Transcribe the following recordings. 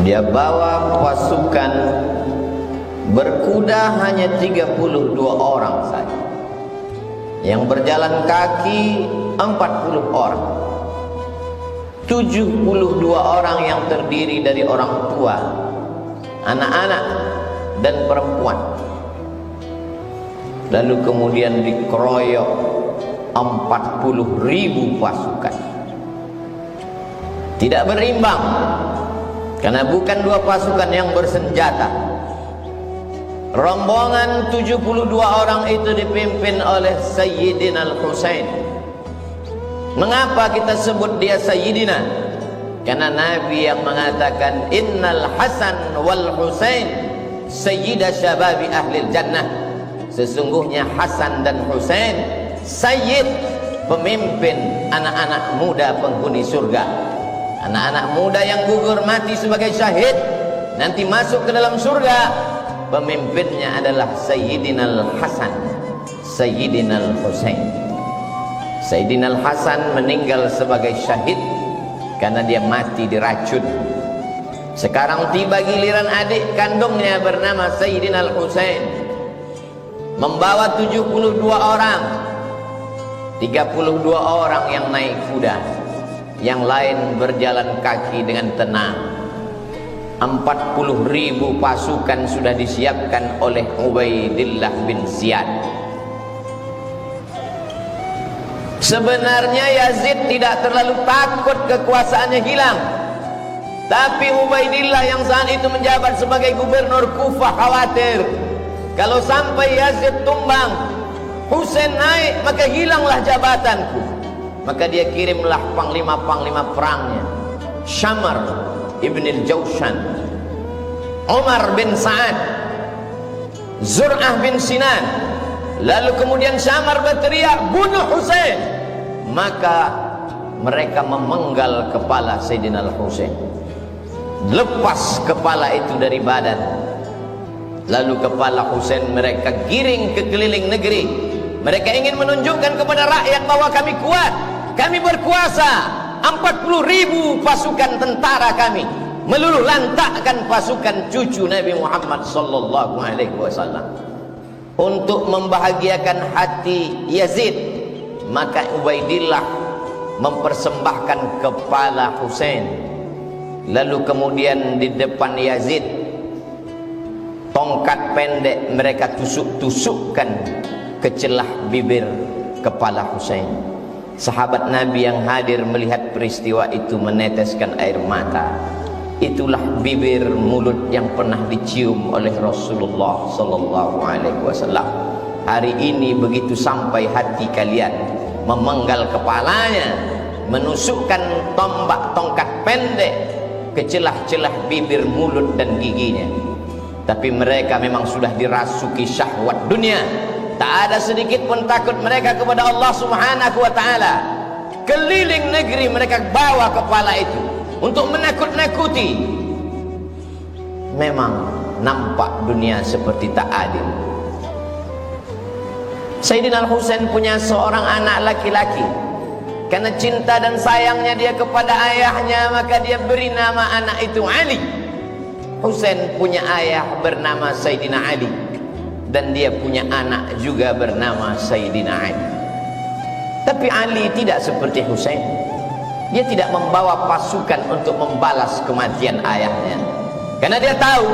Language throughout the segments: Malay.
Dia bawa pasukan berkuda hanya 32 orang saja. Yang berjalan kaki 40 orang. 72 orang yang terdiri dari orang tua, anak-anak dan perempuan. Lalu kemudian dikeroyok 40.000 pasukan. Tidak berimbang, karena bukan dua pasukan yang bersenjata. Rombongan 72 orang itu dipimpin oleh Sayyidina Al-Husain. Mengapa kita sebut dia Sayyidina? Karena Nabi yang mengatakan Innal Hasan wal Husain Sayyida Syababi Ahlil Jannah. Sesungguhnya Hasan dan Husain Sayyid, pemimpin anak-anak muda penghuni surga. Anak-anak muda yang gugur mati sebagai syahid nanti masuk ke dalam surga. Pemimpinnya adalah Sayyidina Al-Hasan, Sayyidina Al-Husain. Sayyidina Al-Hasan meninggal sebagai syahid karena dia mati diracun. Sekarang tiba giliran adik kandungnya bernama Sayyidina Al-Husain, membawa 72 orang. 32 orang yang naik kuda, yang lain berjalan kaki dengan tenang. 40.000 pasukan sudah disiapkan oleh Ubaidillah bin Ziyad. Sebenarnya Yazid tidak terlalu takut kekuasaannya hilang, tapi Ubaidillah yang saat itu menjabat sebagai gubernur Kufah khawatir kalau sampai Yazid tumbang, Husain naik, maka hilanglah jabatanku. Maka dia kirimlah panglima-panglima perangnya, Syamar Ibn al-Jawshan, Umar bin Sa'ad, Zur'ah bin Sinan. Lalu kemudian Syamar berteriak, bunuh Husain. Maka mereka memenggal kepala Sayyidina Al-Husain, lepas kepala itu dari badan. Lalu kepala Husain mereka giring ke keliling negeri. Mereka ingin menunjukkan kepada rakyat bahwa kami kuat, kami berkuasa. 40.000 pasukan tentara kami meluluh lantakkan pasukan cucu Nabi Muhammad sallallahu alaihi wasallam. Untuk membahagiakan hati Yazid, maka Ubaidillah mempersembahkan kepala Husain. Lalu kemudian di depan Yazid, tongkat pendek mereka tusuk-tusukkan ke celah bibir kepala Husain. Sahabat Nabi yang hadir melihat peristiwa itu meneteskan air mata. Itulah bibir mulut yang pernah dicium oleh Rasulullah sallallahu alaihi wasallam. Hari ini begitu sampai hati kalian, memenggal kepalanya, menusukkan tombak tongkat pendek ke celah-celah bibir, mulut dan giginya. Tapi mereka memang sudah dirasuki syahwat dunia. Tak ada sedikit pun takut mereka kepada Allah Subhanahu wa ta'ala. Keliling negeri mereka bawa kepala itu untuk menakut-nakuti. Memang nampak dunia seperti tak adil. Sayyidina Al-Husain punya seorang anak laki-laki. Karena cinta dan sayangnya dia kepada ayahnya, maka dia beri nama anak itu Ali. Husain punya ayah bernama Sayyidina Ali, dan dia punya anak juga bernama Sayyidina Ali. Tapi Ali tidak seperti Husain. Dia tidak membawa pasukan untuk membalas kematian ayahnya, karena dia tahu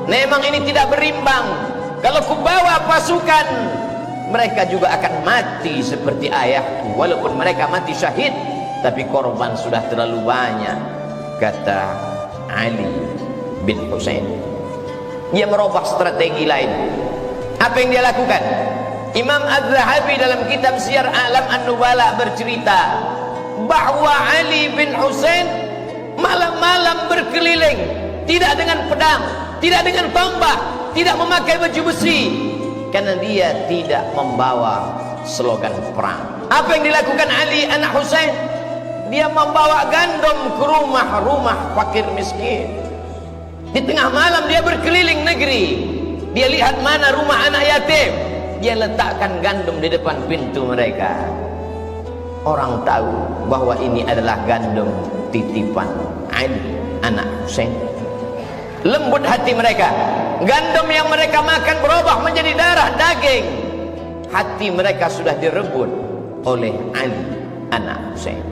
memang ini tidak berimbang. Kalau kubawa pasukan, mereka juga akan mati seperti ayahku. Walaupun mereka mati syahid, tapi korban sudah terlalu banyak, kata Ali bin Husain. Dia merubah strategi lain. Apa yang dia lakukan? Imam Az-Zahabi dalam kitab Siyar A'lam An-Nubala bercerita bahwa Ali bin Husain malam-malam berkeliling, tidak dengan pedang, tidak dengan tombak, tidak memakai baju besi, karena dia tidak membawa slogan perang. Apa yang dilakukan Ali anak Husain? Dia membawa gandum ke rumah-rumah fakir miskin. Di tengah malam dia berkeliling negeri. Dia lihat mana rumah anak yatim, dia letakkan gandum di depan pintu mereka. Orang tahu bahwa ini adalah gandum titipan Ali anak Husain. lembut hati mereka. Gandum yang mereka makan berubah menjadi darah daging. Hati mereka sudah direbut oleh Ali anak Husain.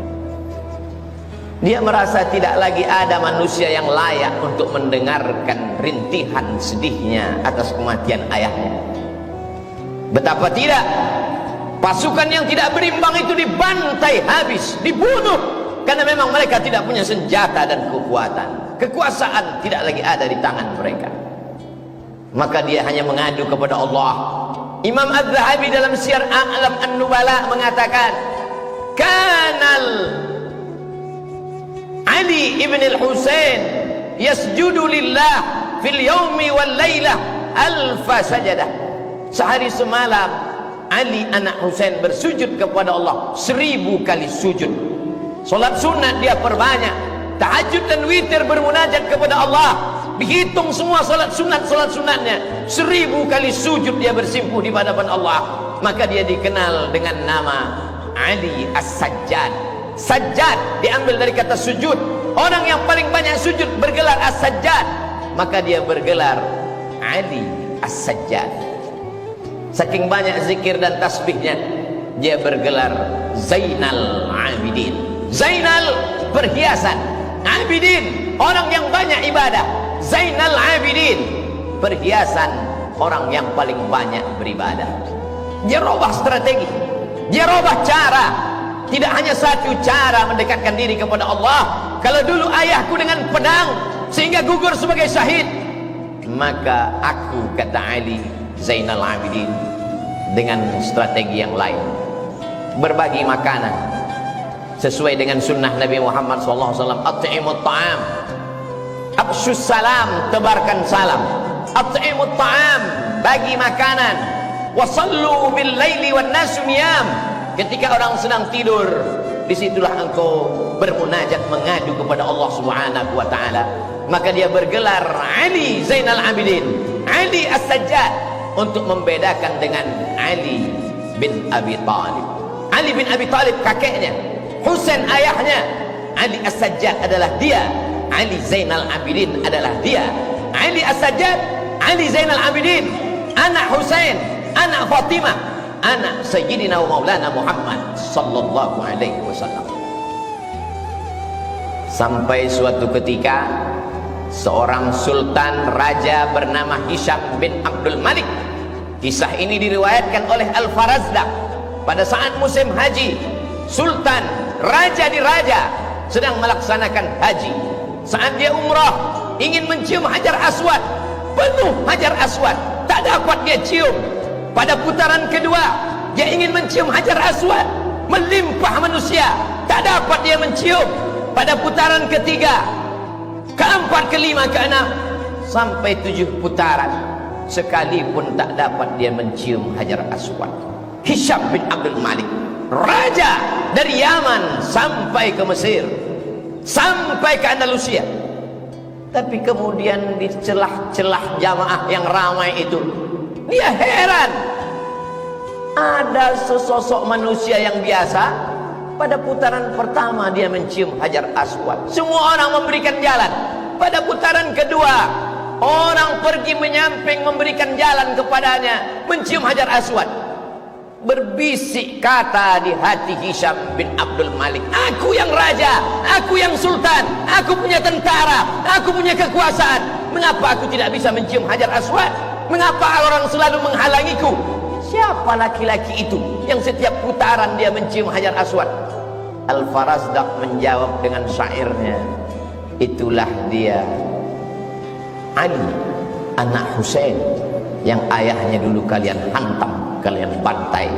Dia merasa tidak lagi ada manusia yang layak untuk mendengarkan rintihan sedihnya atas kematian ayahnya. Betapa tidak, pasukan yang tidak berimbang itu dibantai habis, dibunuh, karena memang mereka tidak punya senjata dan kekuatan. Kekuasaan tidak lagi ada di tangan mereka. Maka dia hanya mengadu kepada Allah. Imam Az-Zahabi dalam Syiar A'lam An-Nubala mengatakan, Kanal Ali ibn al-Husain yasjudu lillah fil yawmi wal laylah alfa sajadah. Sehari semalam Ali anak Husain bersujud kepada Allah 1000 kali sujud. Solat sunat dia perbanyak, tahajud dan witir bermunajat kepada Allah. Dihitung semua solat sunatnya, 1000 kali sujud dia bersimpuh di hadapan Allah. Maka dia dikenal dengan nama Ali As-Sajjad. Sajjad diambil dari kata sujud. Orang yang paling banyak sujud bergelar As-Sajjad, maka dia bergelar Ali As-Sajjad. Saking banyak zikir dan tasbihnya, dia bergelar Zainal Abidin. Zainal perhiasan, Abidin orang yang banyak ibadah. Zainal Abidin perhiasan orang yang paling banyak beribadah. Dia robah strategi, dia robah cara. Tidak hanya satu cara mendekatkan diri kepada Allah. Kalau dulu ayahku dengan pedang sehingga gugur sebagai syahid, maka aku, kata Ali Zainal Abidin, dengan strategi yang lain, berbagi makanan sesuai dengan sunnah Nabi Muhammad SAW. At'imut ta'am, absyus salam, tebarkan salam. At'imut ta'am, bagi makanan. Wasallu bil laili wan nasu niyam. Ketika orang sedang tidur, disitulah engkau bermunajat, mengadu kepada Allah Subhanahu wa ta'ala. Maka dia bergelar Ali Zainal Abidin, Ali As-Sajjad, untuk membedakan dengan Ali bin Abi Talib. Ali bin Abi Talib kakeknya, Husain ayahnya. Ali As-Sajjad adalah dia, Ali Zainal Abidin adalah dia. Ali As-Sajjad, Ali Zainal Abidin, anak Husain, anak Fatimah, anak Sayyidina wa Maulana Muhammad sallallahu alaihi wasallam. Sampai suatu ketika seorang sultan raja bernama Hisham bin Abdul Malik. Kisah ini diriwayatkan oleh Al-Farazdaq. Pada saat musim haji, sultan raja di raja sedang melaksanakan haji. Saat dia umrah, ingin mencium Hajar Aswad, penuh Hajar Aswad, tak dapat dia cium. Pada putaran kedua, dia ingin mencium Hajar Aswad, melimpah manusia, tak dapat dia mencium. Pada putaran ketiga, keempat, kelima, keenam, sampai 7 putaran, sekalipun tak dapat dia mencium Hajar Aswad. Hisham bin Abdul Malik, raja dari Yaman sampai ke Mesir, sampai ke Andalusia. Tapi kemudian di celah-celah jamaah yang ramai itu, dia heran, ada sesosok manusia yang biasa. Pada putaran pertama dia mencium Hajar Aswad, semua orang memberikan jalan. Pada putaran kedua, orang pergi menyamping memberikan jalan kepadanya, mencium Hajar Aswad. Berbisik kata di hati Hisham bin Abdul Malik, aku yang raja, aku yang sultan, aku punya tentara, aku punya kekuasaan, mengapa aku tidak bisa mencium Hajar Aswad? Mengapa orang selalu menghalangiku? Siapa laki-laki itu yang setiap putaran dia mencium Hajar Aswad? Al-Farazdaq menjawab dengan syairnya, itulah dia Ali anak Husain yang ayahnya dulu kalian hantam, kalian bantai.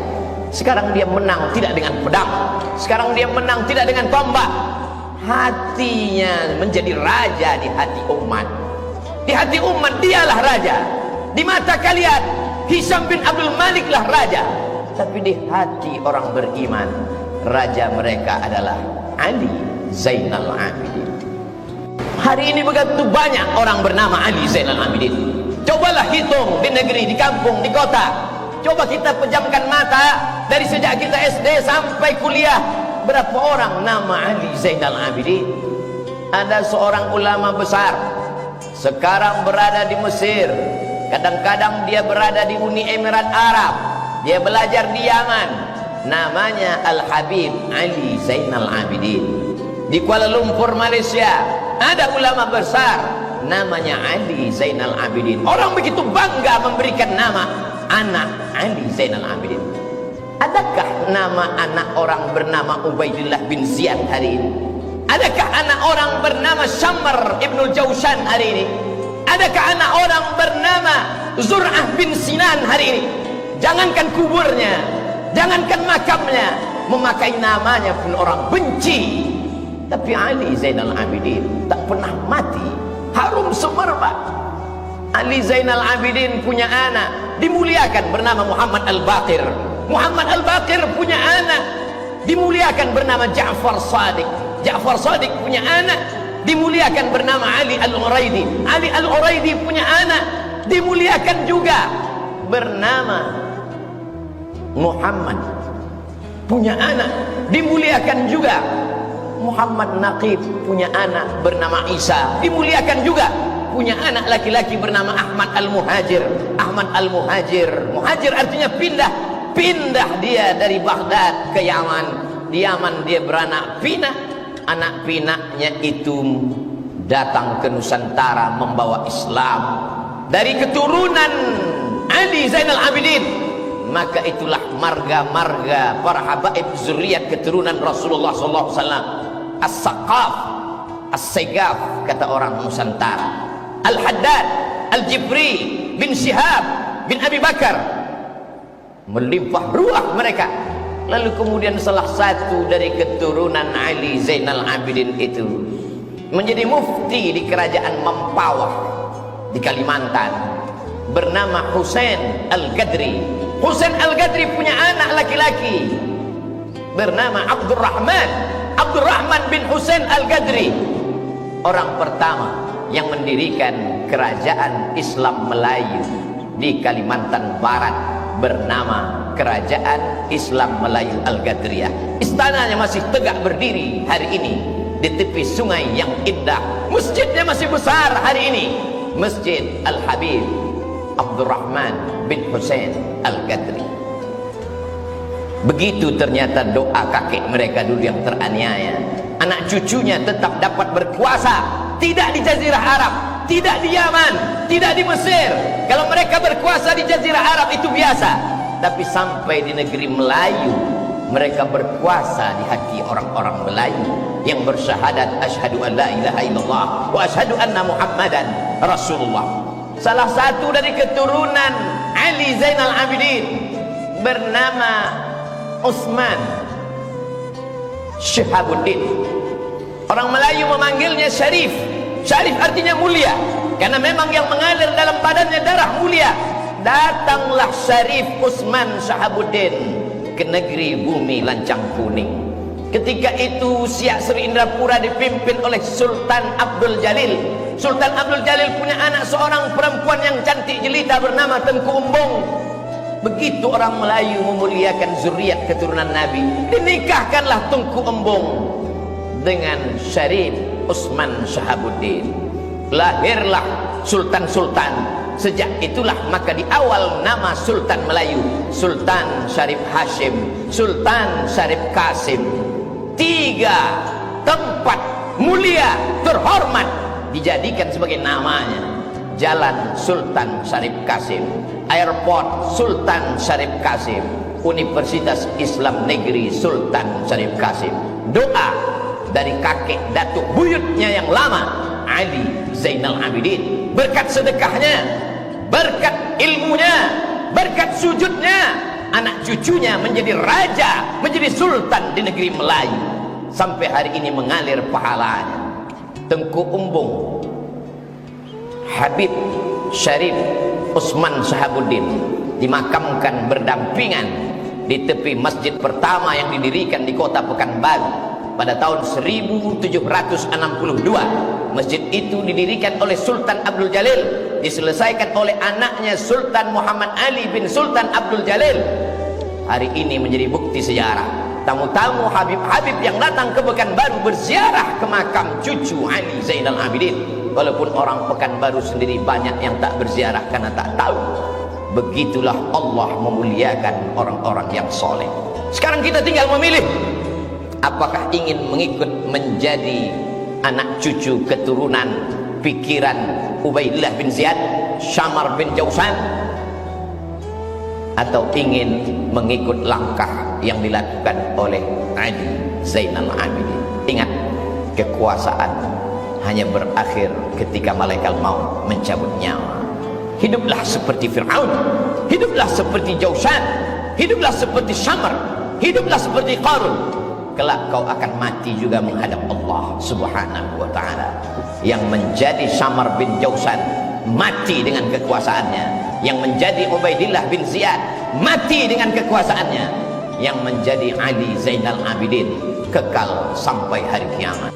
Sekarang dia menang tidak dengan pedang, sekarang dia menang tidak dengan tombak. Hatinya menjadi raja di hati umat. Di hati umat dialah raja. Di mata kalian Hisham bin Abdul Malik lah raja, tapi di hati orang beriman, raja mereka adalah Ali Zainal Abidin. Hari ini begitu banyak orang bernama Ali Zainal Abidin. Cobalah hitung di negeri, di kampung, di kota. Coba kita pejamkan mata dari sejak kita SD sampai kuliah, berapa orang nama Ali Zainal Abidin? Ada seorang ulama besar sekarang berada di Mesir, kadang-kadang dia berada di Uni Emirat Arab, dia belajar di Yaman. Namanya Al-Habib Ali Zainal Abidin. Di Kuala Lumpur, Malaysia, ada ulama besar namanya Ali Zainal Abidin. Orang begitu bangga memberikan nama anak Ali Zainal Abidin. Adakah nama anak orang bernama Ubaidillah bin Ziyad hari ini? Adakah anak orang bernama Syamr ibnul Jawshan hari ini? Adakah anak orang bernama Zur'ah bin Sinan hari ini? Jangankan kuburnya, jangankan makamnya, memakai namanya pun orang benci. Tapi Ali Zainal Abidin tak pernah mati, harum semerbak. Ali Zainal Abidin punya anak dimuliakan bernama Muhammad Al-Baqir. Muhammad Al-Baqir punya anak dimuliakan bernama Ja'far Shadiq. Ja'far Shadiq punya anak dimuliakan bernama Ali Al-Uraidi. Ali Al-Uraidi punya anak dimuliakan juga bernama Muhammad. Punya anak dimuliakan juga. Muhammad Naqib punya anak bernama Isa, dimuliakan juga. Punya anak laki-laki bernama Ahmad Al-Muhajir. Ahmad Al-Muhajir, muhajir artinya pindah. Pindah dia dari Baghdad ke Yaman. Di Yaman dia beranak pinak. Anak pinaknya itu datang ke Nusantara membawa Islam dari keturunan Ali Zainal Abidin. Maka itulah marga-marga para habaib zuriat keturunan Rasulullah sallallahu alaihi wasallam. As-Saqaf, As-Segaf kata orang Nusantara. Al-Haddad, Al-Jibri bin Syihab bin Abi Bakar, melimpah ruah mereka. Lalu kemudian salah satu dari keturunan Ali Zainal Abidin itu menjadi mufti di kerajaan Mempawah di Kalimantan, bernama Husain Al-Gadri. Husain Al-Gadri punya anak laki-laki bernama Abdurrahman bin Husain Al-Gadri. Orang pertama yang mendirikan kerajaan Islam Melayu di Kalimantan Barat bernama Kerajaan Islam Melayu Al-Gadriyah. Istananya masih tegak berdiri hari ini di tepi sungai yang indah. Masjidnya masih besar hari ini, Masjid Al-Habib Abdurrahman bin Husain Al-Gadri. Begitu ternyata doa kakek mereka dulu yang teraniaya. Anak cucunya tetap dapat berkuasa, tidak di Jazirah Arab, tidak di Yaman, tidak di Mesir. Kalau mereka berkuasa di Jazirah Arab itu biasa, tapi sampai di negeri Melayu mereka berkuasa di hati orang-orang Melayu yang bersyahadat asyhadu an la ilaha illallah wa asyhadu anna Muhammadan Rasulullah. Salah satu dari keturunan Ali Zainal Abidin bernama Utsman Syihabuddin. Orang Melayu memanggilnya Syarif. Syarif artinya mulia, karena memang yang mengalir dalam badannya darah mulia. Datanglah Syarif Utsman Syihabuddin ke negeri bumi lancang kuning. Ketika itu Siak Sri Indrapura dipimpin oleh Sultan Abdul Jalil. Sultan Abdul Jalil punya anak seorang perempuan yang cantik jelita bernama Tengku Umbung. Begitu orang Melayu memuliakan zuriat keturunan Nabi, dinikahkanlah Tengku Umbung dengan Syarif Utsman Syihabuddin. Lahirlah sultan-sultan. Sejak itulah maka di awal nama Sultan Melayu, Sultan Syarif Hashim, Sultan Syarif Qasim. 3 tempat mulia terhormat dijadikan sebagai namanya. Jalan Sultan Syarif Qasim, Airport Sultan Syarif Qasim, Universitas Islam Negeri Sultan Syarif Qasim. Doa dari kakek datuk buyutnya yang lama, Ali Zainal Abidin. Berkat sedekahnya, berkat ilmunya, berkat sujudnya, anak cucunya menjadi raja, menjadi sultan di negeri Melayu. Sampai hari ini mengalir pahalanya. Tengku Umbung Habib Syarif Utsman Syihabuddin dimakamkan berdampingan di tepi masjid pertama yang didirikan di kota Pekanbaru pada tahun 1762. Masjid itu didirikan oleh Sultan Abdul Jalil, diselesaikan oleh anaknya Sultan Muhammad Ali bin Sultan Abdul Jalil. Hari ini menjadi bukti sejarah. Tamu-tamu Habib-Habib yang datang ke Pekanbaru berziarah ke makam cucu Ali Zainal Abidin. walaupun orang Pekanbaru sendiri banyak yang tak berziarah karena tak tahu. Begitulah Allah memuliakan orang-orang yang soleh. Sekarang kita tinggal memilih, apakah ingin mengikut menjadi anak cucu keturunan pikiran Ubaidillah bin Ziyad, Syamar bin Jausan, atau ingin mengikut langkah yang dilakukan oleh Ali Zainal Abidin. Ingat, kekuasaan hanya berakhir ketika malaikat maut mencabut nyawa. Hiduplah seperti Fir'aun, hiduplah seperti Jausan, hiduplah seperti Syamar, hiduplah seperti Qarun. Kelak kau akan mati juga menghadap Allah Subhanahu wa ta'ala. Yang menjadi Syamar bin Jausan mati dengan kekuasaannya, yang menjadi Ubaidillah bin Ziyad mati dengan kekuasaannya, yang menjadi Ali Zainal Abidin kekal sampai hari kiamat.